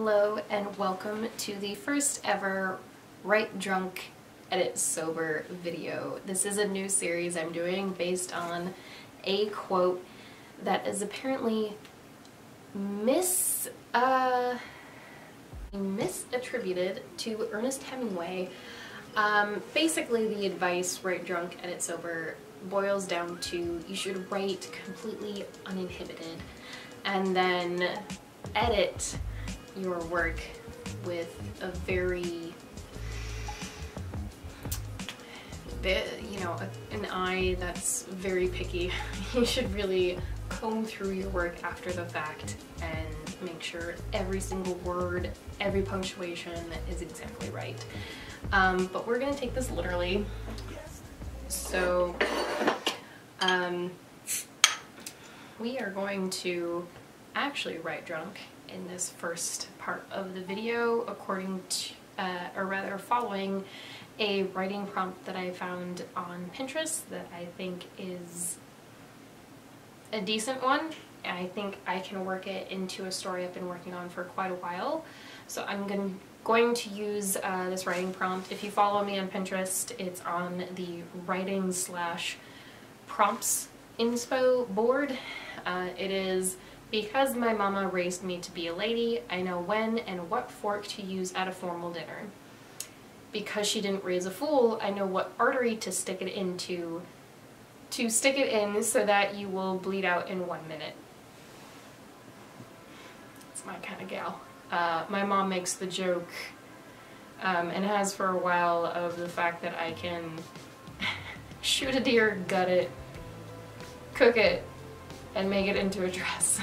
Hello and welcome to the first ever Write Drunk, Edit Sober video. This is a new series I'm doing based on a quote that is apparently misattributed to Ernest Hemingway. Basically the advice, Write Drunk, Edit Sober, boils down to you should write completely uninhibited and then edit your work with a very, an eye that's very picky. You should really comb through your work after the fact and make sure every single word, every punctuation is exactly right. But we're gonna take this literally. So, we are going to actually write drunk in this first part of the video according to, or rather following a writing prompt that I found on Pinterest that I think is a decent one. I think I can work it into a story I've been working on for quite a while. So I'm going to use this writing prompt. If you follow me on Pinterest, it's on the writing/prompts inspo board. It is: because my mama raised me to be a lady, I know when and what fork to use at a formal dinner. Because she didn't raise a fool, I know what artery to stick it into so that you will bleed out in 1 minute. It's my kind of gal. My mom makes the joke, and has for a while, of the fact that I can shoot a deer, gut it, cook it, and make it into a dress.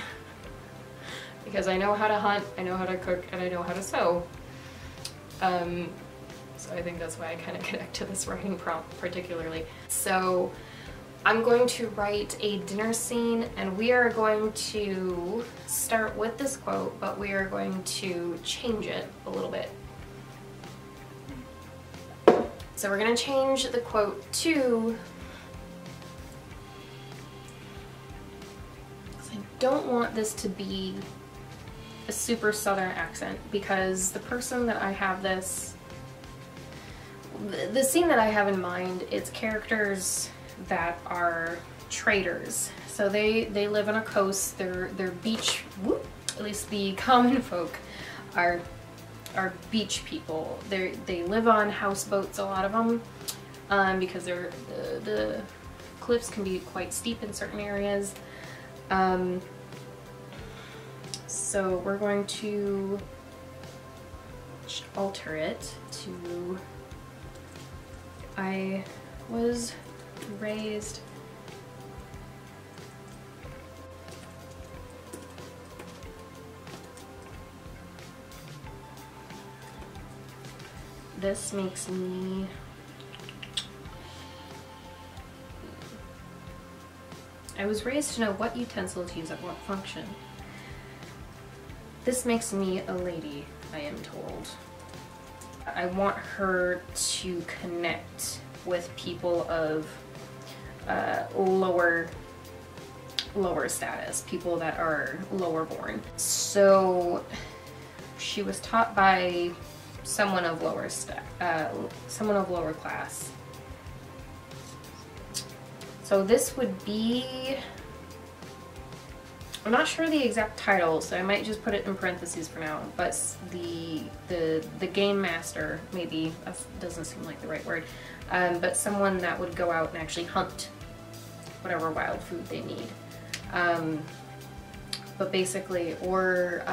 Because I know how to hunt, I know how to cook, and I know how to sew. So I think that's why I kind of connect to this writing prompt particularly. So I'm going to write a dinner scene, and we are going to start with this quote, but we are going to change it a little bit. So we're going to change the quote to, I don't want this to be a super southern accent, because the person that I have the scene that I have in mind, it's characters that are traders. So they live on a coast, they're beach, at least the common folk are beach people. They live on houseboats, a lot of them, because the cliffs can be quite steep in certain areas. So we're going to alter it to, I was raised this makes me I was raised to know what utensil to use at what function. This makes me a lady, I am told. I want her to connect with people of lower status, people that are lower born. So she was taught by someone of lower class. So this would be, I'm not sure the exact title, so I might just put it in parentheses for now, but the game master, maybe, that doesn't seem like the right word, but someone that would go out and actually hunt whatever wild food they need. But basically, or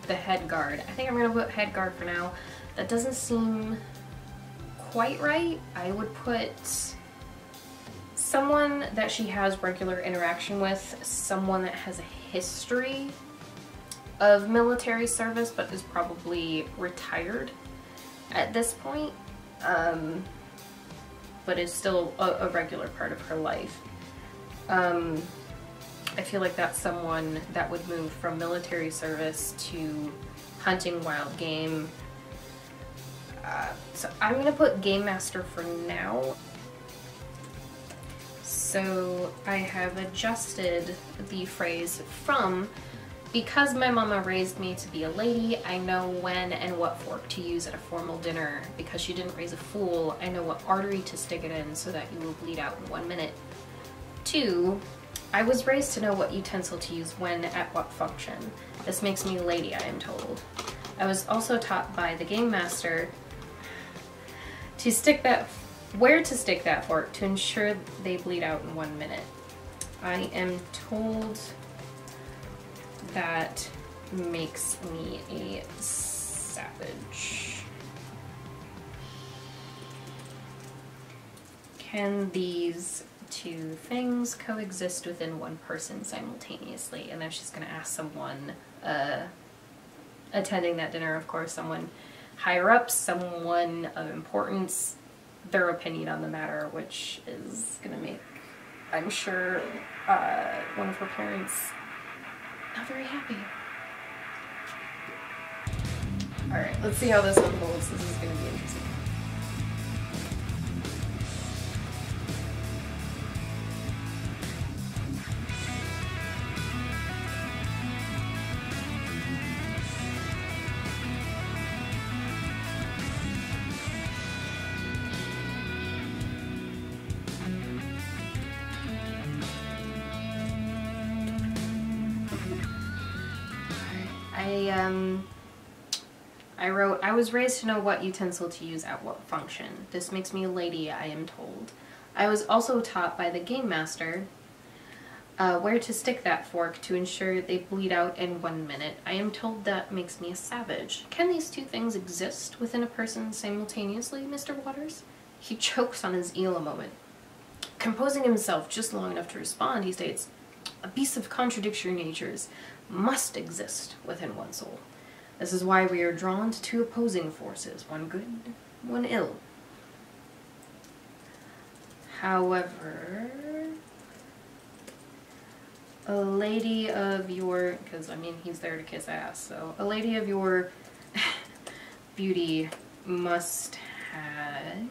the head guard. I think I'm gonna put head guard for now. That doesn't seem quite right. I would put someone that she has regular interaction with, someone that has a history of military service but is probably retired at this point, but is still a regular part of her life. I feel like that's someone that would move from military service to hunting wild game. So I'm gonna put game master for now. So I have adjusted the phrase from Because my mama raised me to be a lady, I know when and what fork to use at a formal dinner. Because she didn't raise a fool, I know what artery to stick it in so that you will bleed out in 1 minute. 2, I was raised to know what utensil to use when at what function. This makes me a lady, I am told. I was also taught by the game master to where to stick that fork to ensure they bleed out in 1 minute. I am told that makes me a savage. Can these two things coexist within one person simultaneously? And then she's gonna ask someone attending that dinner, of course, someone higher up, someone of importance, their opinion on the matter, which is gonna make, I'm sure, one of her parents not very happy. Alright, let's see how this unfolds. This is gonna be interesting. I wrote, I was raised to know what utensil to use at what function. This makes me a lady, I am told. I was also taught by the game master where to stick that fork to ensure they bleed out in 1 minute. I am told that makes me a savage. Can these two things exist within a person simultaneously, Mr. Waters? He chokes on his eel a moment. Composing himself just long enough to respond, he states, a beast of contradictory natures must exist within one soul. This is why we are drawn to two opposing forces, one good, one ill. However, a lady of your, because I mean he's there to kiss ass, so a lady of your beauty must have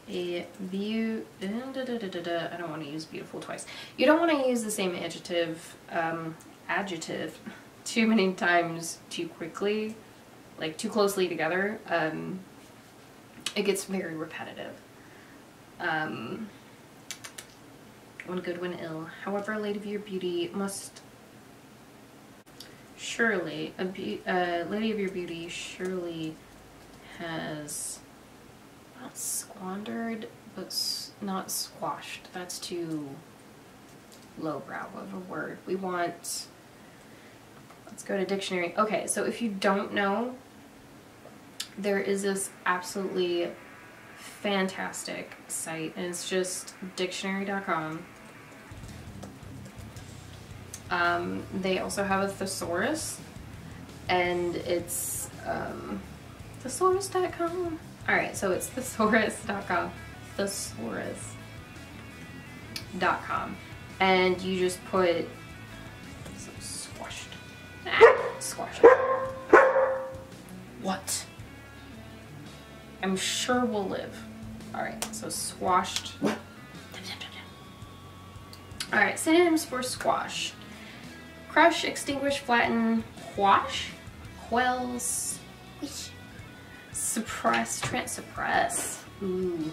a view. I don't want to use beautiful twice. You don't want to use the same adjective too many times too quickly, like too closely together. It gets very repetitive. One good, one ill. However, a lady of your beauty must surely, a lady of your beauty surely has not squandered, but not squashed. That's too lowbrow of a word. We want, let's go to dictionary. Okay, so if you don't know, there is this absolutely fantastic site, and it's just dictionary.com. They also have a thesaurus, and it's thesaurus.com. Alright, so it's thesaurus.com. Thesaurus.com. And you just put squashed. Squashed. What? I'm sure we'll live. Alright, so squashed. Alright, synonyms for squash. Crush, extinguish, flatten, quash, quell, squish, suppress, suppress. Ooh.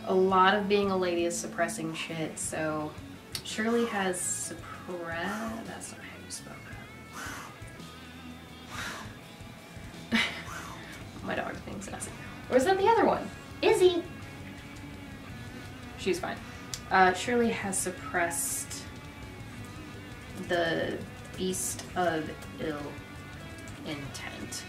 A lot of being a lady is suppressing shit, so Shirley has suppress. That's not how you spell that. My dog thinks that's it. Or is that the other one? Izzy! She's fine. Shirley has suppressed the beast of ill intent.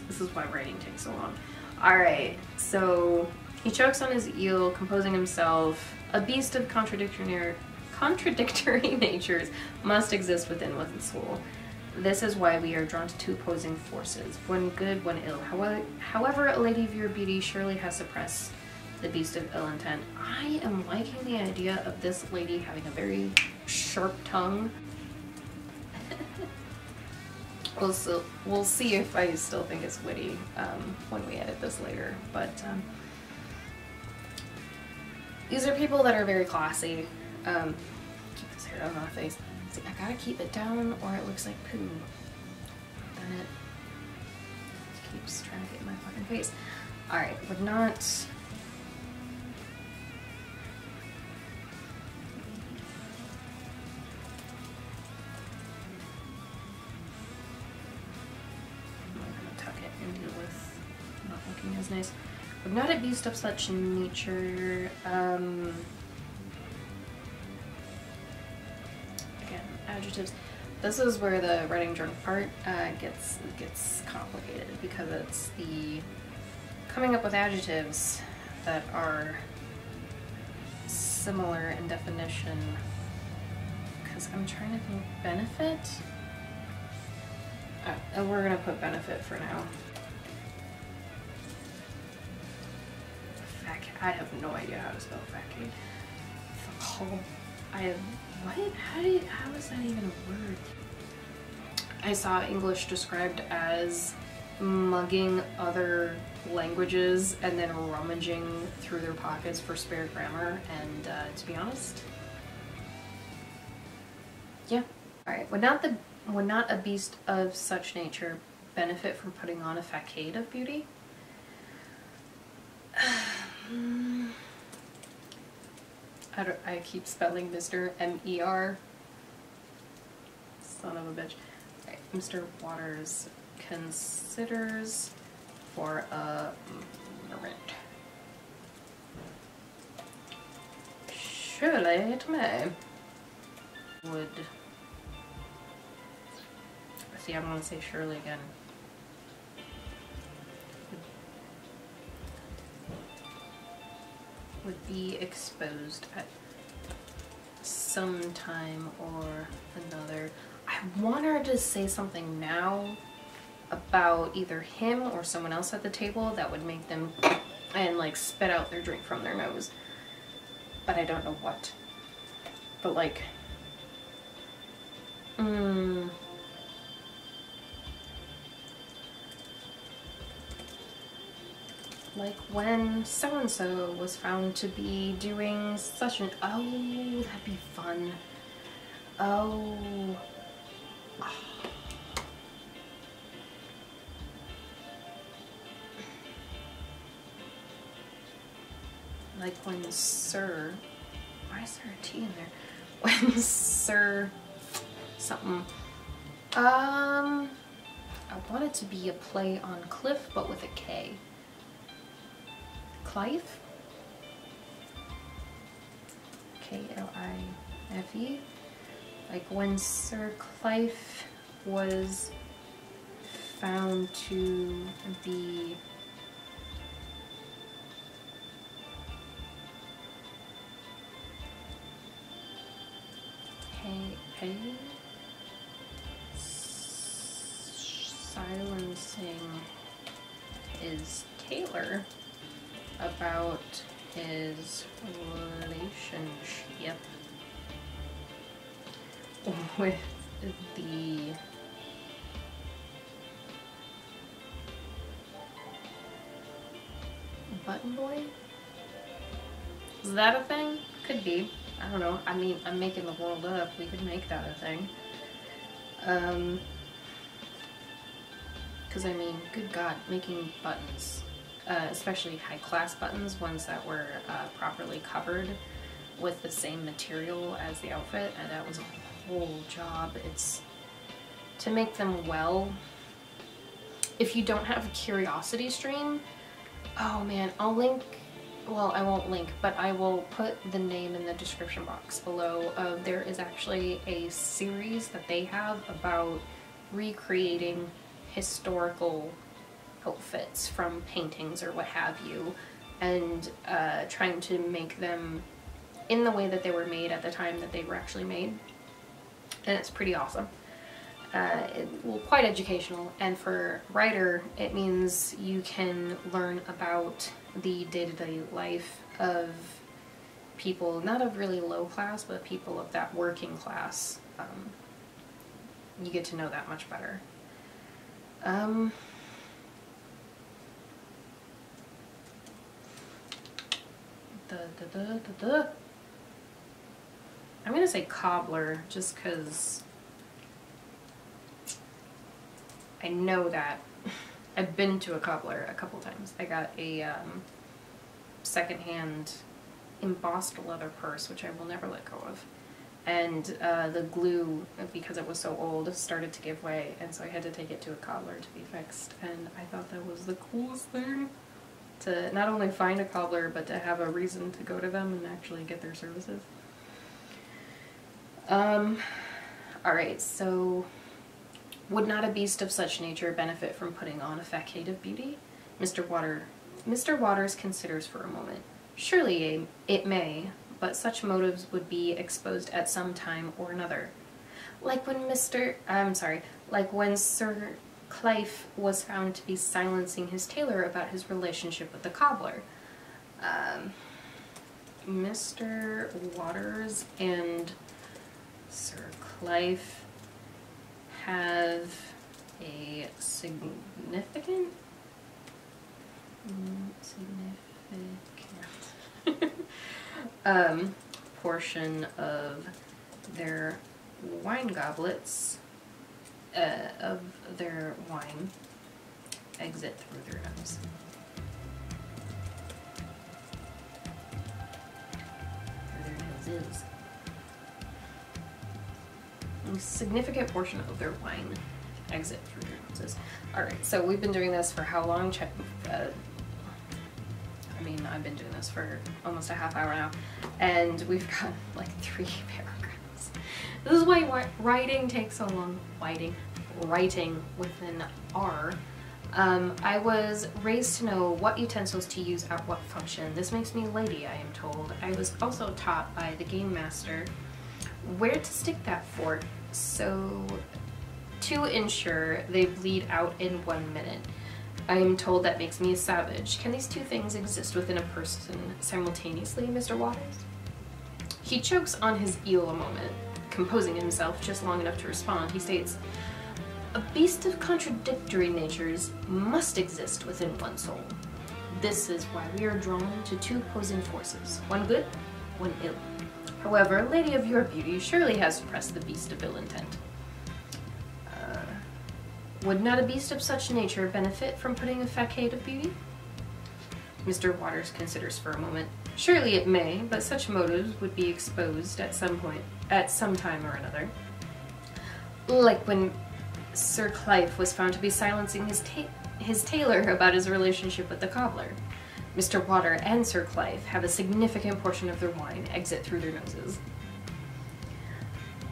This is why writing takes so long. Alright, so he chokes on his eel, composing himself. A beast of contradictory natures must exist within one's soul. This is why we are drawn to two opposing forces, one good, one ill. However, a lady of your beauty surely has suppressed the beast of ill intent. I am liking the idea of this lady having a very sharp tongue. we'll see if I still think it's witty when we edit this later. But these are people that are very classy. Keep this hair out of my face. See, I gotta keep it down or it looks like poo. Then it keeps trying to get in my fucking face. Alright, would not... I'm gonna tuck it and deal with not looking as nice. Would not a beast of such nature, again, adjectives. This is where the writing drunk part gets complicated, because it's the coming up with adjectives that are similar in definition. Because I'm trying to think benefit. And we're gonna put benefit for now. I have no idea how to spell facade. I have, what? How is that even a word? I saw English described as mugging other languages and then rummaging through their pockets for spare grammar, and to be honest, yeah. Alright, would not a beast of such nature benefit from putting on a facade of beauty? I keep spelling Mr. M-E-R. Son of a bitch. Right. Mr. Waters considers for a moment. Surely it may. Would... See, I'm gonna say surely again. Would be exposed at some time or another. I want her to say something now about either him or someone else at the table that would make them and like spit out their drink from their nose, but I don't know what. But like like when so-and-so was found to be doing such an... Oh, that'd be fun. Oh. Like when Sir... Why is there a T in there? When Sir... something... I want it to be a play on Cliff, but with a K. Clive? K-L-I-F-E? Like when Sir Clive was found to be silencing his tailor about his relationship with the button boy? Is that a thing? Could be. I don't know. I mean, I'm making the world up. We could make that a thing. Because I mean, good God, making buttons, especially high-class buttons, ones that were properly covered with the same material as the outfit, and that was a whole job. It's to make them well. If you don't have a Curiosity stream, oh man, I'll link, well, I won't link, but I will put the name in the description box below. There is actually a series that they have about recreating historical outfits from paintings or what have you, and trying to make them in the way that they were made at the time that they were actually made. And it's pretty awesome. Well, quite educational, and for writer it means you can learn about the day-to-day life of people, not of really low class, but people of that working class. You get to know that much better. Um, I'm gonna say cobbler, just because I know that. I've been to a cobbler a couple times. I got a secondhand embossed leather purse, which I will never let go of. And the glue, because it was so old, started to give way, and so I had to take it to a cobbler to be fixed. And I thought that was the coolest thing, to not only find a cobbler, but to have a reason to go to them and actually get their services. Alright, so would not a beast of such nature benefit from putting on a facade of beauty? Mr. Waters considers for a moment. Surely it may, but such motives would be exposed at some time or another. Like when Sir Clive was found to be silencing his tailor about his relationship with the cobbler. Mr. Waters and Sir Clive have a significant portion of their wine goblets, of their wine, exit through their nose. Through their noses. A significant portion of their wine exit through their noses. Alright, so we've been doing this for how long? I mean, I've been doing this for almost a half hour now, and we've got like 3 paragraphs. This is why writing takes so long. Writing with an R. I was raised to know what utensils to use at what function. This makes me a lady, I am told. I was also taught by the game master where to stick that fork so to ensure they bleed out in 1 minute. I am told that makes me a savage. Can these 2 things exist within a person simultaneously, Mr. Waters? He chokes on his eel a moment, composing himself just long enough to respond. He states, "A beast of contradictory natures must exist within one soul. This is why we are drawn to 2 opposing forces, one good, one ill. However, a lady of your beauty surely has suppressed the beast of ill intent. Would not a beast of such nature benefit from putting a facade of beauty?" Mr. Waters considers for a moment. Surely it may, but such motives would be exposed at some time or another. Like when Sir Clive was found to be silencing his tailor about his relationship with the cobbler. Mr. Water and Sir Clive have a significant portion of their wine exit through their noses.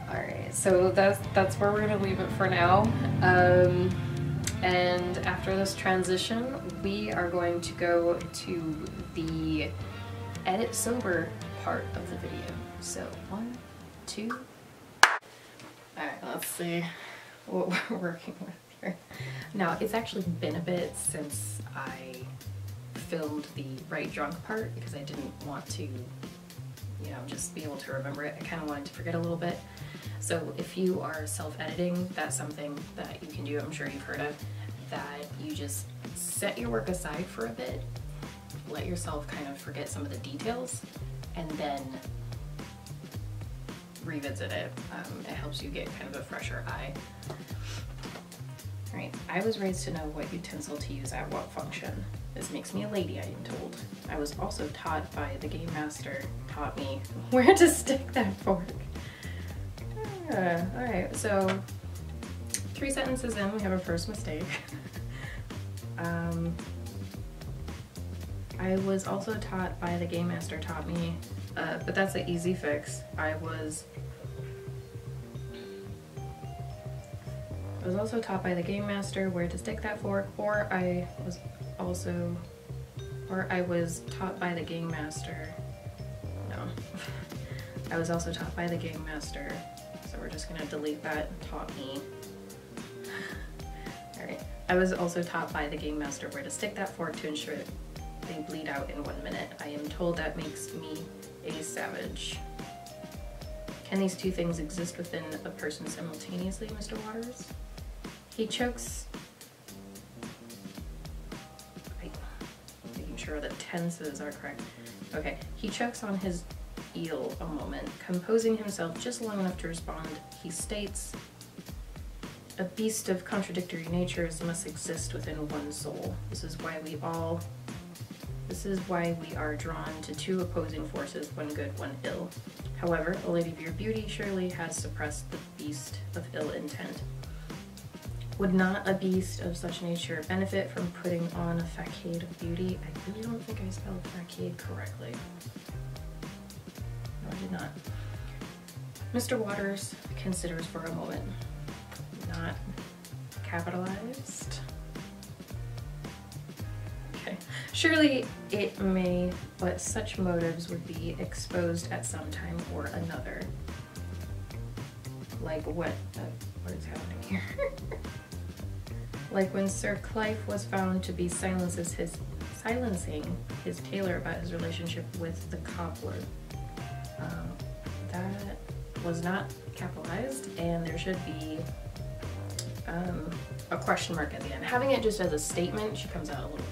Alright, so that's where we're going to leave it for now. And after this transition, we are going to go to the edit sober part of the video. So 1, 2. Alright, let's see what we're working with here. Now, it's actually been a bit since I filmed the right drunk part because I didn't want to, you know, just be able to remember it. I kind of wanted to forget a little bit. So if you are self-editing, that's something that you can do, I'm sure you've heard of, that you just set your work aside for a bit, let yourself kind of forget some of the details, and then revisit it. It helps you get kind of a fresher eye. Alright, I was raised to know what utensil to use at what function. This makes me a lady, I am told. I was also taught by the game master, taught me where to stick that fork. Alright, so 3 sentences in, we have a first mistake. I was also taught by the game master, taught me, but that's an easy fix. I was also taught by the game master where to stick that fork, or I was taught by the game master. No. I was also taught by the game master. So we're just gonna delete that, taught me. Alright. I was also taught by the game master where to stick that fork to ensure they bleed out in 1 minute. I am told that makes me a savage. Can these 2 things exist within a person simultaneously, Mr. Waters? He chokes sure the tenses are correct. Okay, he chokes on his eel a moment, composing himself just long enough to respond. He states, "A beast of contradictory natures must exist within one soul. This is why we are drawn to two opposing forces, one good, one ill. However, a lady of your beauty surely has suppressed the beast of ill intent. Would not a beast of such nature benefit from putting on a facade of beauty?" I really don't think I spelled facade correctly. No, I did not. Mr. Waters considers for a moment. Not capitalized. Okay. Surely it may, but such motives would be exposed at some time or another. Like what is happening here? Like when Sir Clive was found to be silencing his tailor about his relationship with the cobbler. That was not capitalized, and there should be a question mark at the end. Having it just as a statement, she comes out a little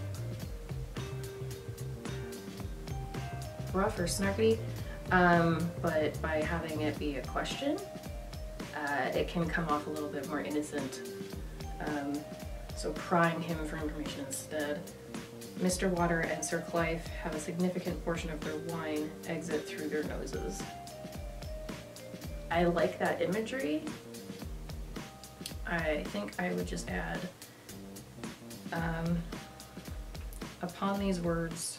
rough or snarky, but by having it be a question, it can come off a little bit more innocent. So prying him for information instead. Mr. Water and Sir Clive have a significant portion of their wine exit through their noses. I like that imagery. I think I would just add, upon these words,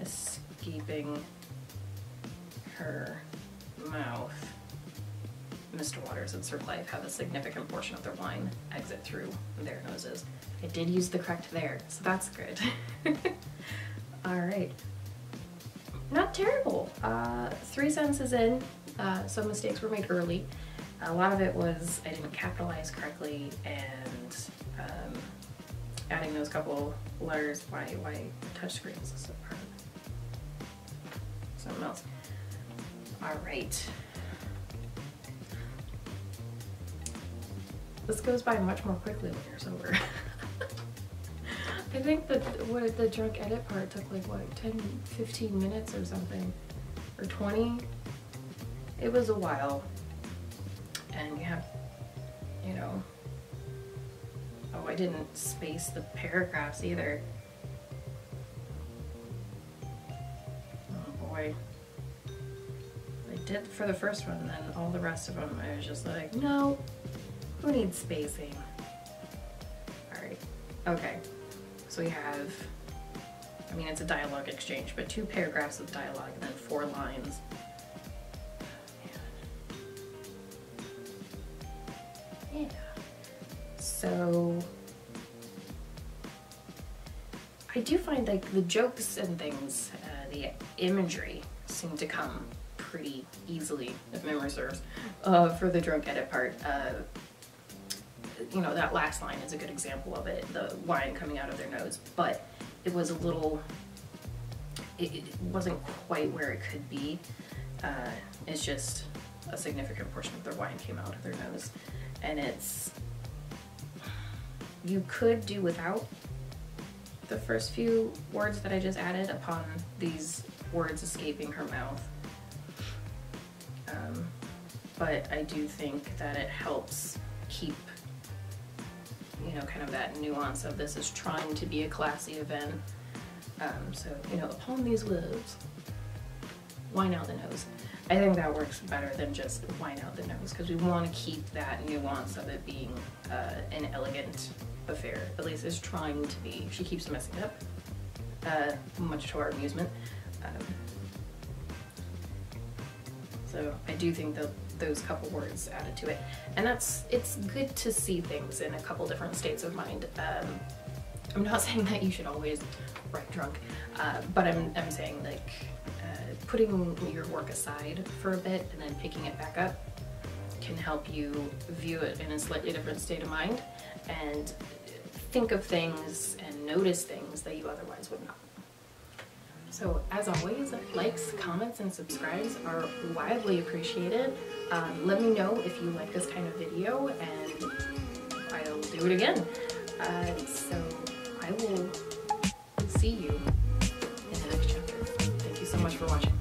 escaping her mouth, Mr. Waters and Sir Clive have a significant portion of their wine exit through their noses. I did use the correct there, so that's good. Alright. Not terrible. 3 sentences in, some mistakes were made early. A lot of it was I didn't capitalize correctly, and adding those couple letters, why touchscreens is a part of something else. Alright. This goes by much more quickly when you're sober. I think that the drunk edit part took like, what, 10-15 minutes or something? Or 20? It was a while. And you have, you know... Oh, I didn't space the paragraphs either. Oh boy. I did for the first one, then all the rest of them I was just like, no, who needs spacing? Alright, okay. So we have, I mean, it's a dialogue exchange, but 2 paragraphs of dialogue and then 4 lines. Yeah. So I do find like the jokes and things, the imagery seem to come pretty easily, if memory serves, for the drunk edit part. You know, that last line is a good example of it, the wine coming out of their nose, but it was a little, it wasn't quite where it could be. It's just a significant portion of their wine came out of their nose, and it's, you could do without the first few words that I just added upon these words escaping her mouth. But I do think that it helps keep, you know, kind of that nuance of this is trying to be a classy event. So, you know, upon these words, wine out the nose. I think that works better than just wine out the nose, because we want to keep that nuance of it being an elegant affair. At least it's trying to be. She keeps messing it up, much to our amusement. So I do think that those couple words added to it, and it's good to see things in a couple different states of mind. I'm not saying that you should always write drunk, but I'm saying like putting your work aside for a bit and then picking it back up can help you view it in a slightly different state of mind and think of things and notice things that you otherwise would not. So as always, likes, comments, and subscribes are wildly appreciated. Let me know if you like this kind of video, and I'll do do it again. So I will see you in the next chapter. Thank you so much for watching.